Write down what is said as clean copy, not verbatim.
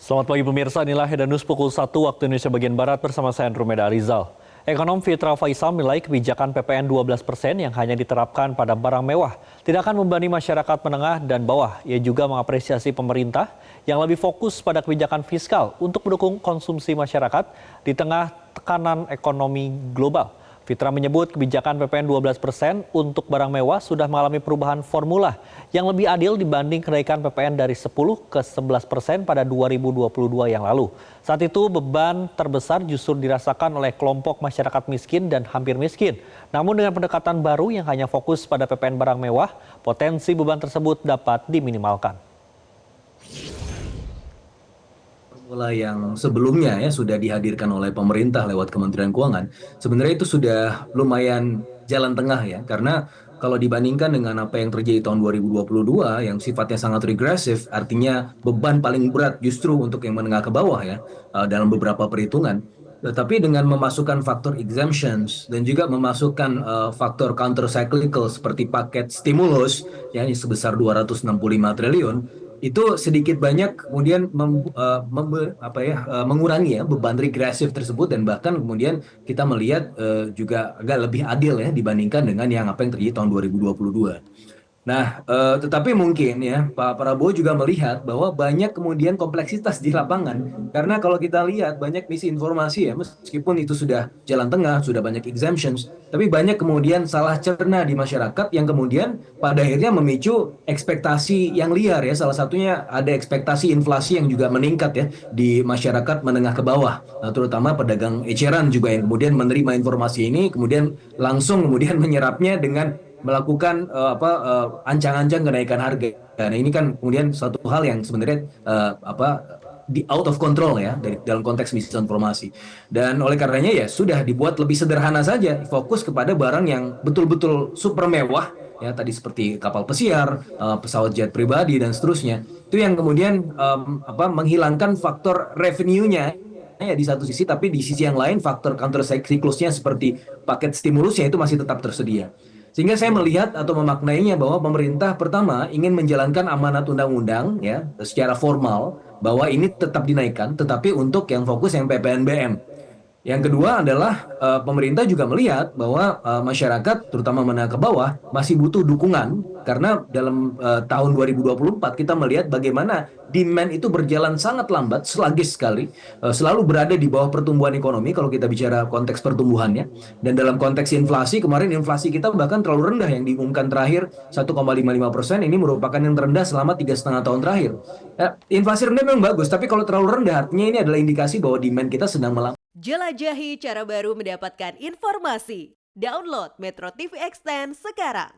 Selamat pagi pemirsa, inilah Headline News pukul 1 waktu Indonesia bagian Barat bersama saya Andrew Meda Rizal. Ekonom Fitra Faisal menilai kebijakan PPN 12% yang hanya diterapkan pada barang mewah tidak akan membebani masyarakat menengah dan bawah. Ia juga mengapresiasi pemerintah yang lebih fokus pada kebijakan fiskal untuk mendukung konsumsi masyarakat di tengah tekanan ekonomi global. Fitra menyebut kebijakan PPN 12% untuk barang mewah sudah mengalami perubahan formula yang lebih adil dibanding kenaikan PPN dari 10 ke 11% pada 2022 yang lalu. Saat itu beban terbesar justru dirasakan oleh kelompok masyarakat miskin dan hampir miskin. Namun dengan pendekatan baru yang hanya fokus pada PPN barang mewah, potensi beban tersebut dapat diminimalkan. Formula yang sebelumnya ya sudah dihadirkan oleh pemerintah lewat Kementerian Keuangan, sebenarnya itu sudah lumayan jalan tengah ya, karena kalau dibandingkan dengan apa yang terjadi tahun 2022 yang sifatnya sangat regresif, artinya beban paling berat justru untuk yang menengah ke bawah ya, dalam beberapa perhitungan. Tetapi dengan memasukkan faktor exemptions dan juga memasukkan faktor counter cyclical seperti paket stimulus yang sebesar 265 triliun, itu sedikit banyak kemudian mengurangi ya beban regresif tersebut, dan bahkan kemudian kita melihat juga agak lebih adil ya dibandingkan dengan yang apa yang terjadi tahun 2022. Nah, tetapi mungkin ya Pak Prabowo juga melihat bahwa banyak kemudian kompleksitas di lapangan. Karena kalau kita lihat banyak misinformasi ya, meskipun itu sudah jalan tengah, sudah banyak exemptions, tapi banyak kemudian salah cerna di masyarakat yang kemudian pada akhirnya memicu ekspektasi yang liar ya. Salah satunya ada ekspektasi inflasi yang juga meningkat ya di masyarakat menengah ke bawah. Nah, terutama pedagang eceran juga yang kemudian menerima informasi ini, kemudian langsung kemudian menyerapnya dengan melakukan ancang-ancang kenaikan harga. Nah, ini kan kemudian satu hal yang sebenarnya di out of control ya dari dalam konteks misinformasi. Dan oleh karenanya ya sudah dibuat lebih sederhana saja, fokus kepada barang yang betul-betul super mewah ya, tadi seperti kapal pesiar, pesawat jet pribadi dan seterusnya. Itu yang kemudian menghilangkan faktor revenue-nya ya di satu sisi, tapi di sisi yang lain faktor counter cyclicalnya seperti paket stimulusnya itu masih tetap tersedia. Sehingga saya melihat atau memaknainya bahwa pemerintah pertama ingin menjalankan amanat undang-undang ya secara formal bahwa ini tetap dinaikkan, tetapi untuk yang fokus yang PPNBM. Yang kedua adalah pemerintah juga melihat bahwa masyarakat terutama menengah ke bawah masih butuh dukungan, karena dalam tahun 2024 kita melihat bagaimana demand itu berjalan sangat lambat, sluggish sekali, selalu berada di bawah pertumbuhan ekonomi kalau kita bicara konteks pertumbuhannya. Dan dalam konteks inflasi, kemarin inflasi kita bahkan terlalu rendah, yang diumumkan terakhir 1,55%, ini merupakan yang terendah selama 3,5 tahun terakhir. Inflasi rendah memang bagus, tapi kalau terlalu rendah artinya ini adalah indikasi bahwa demand kita sedang melambat. Jelajahi cara baru mendapatkan informasi. Download Metro TV Extend sekarang.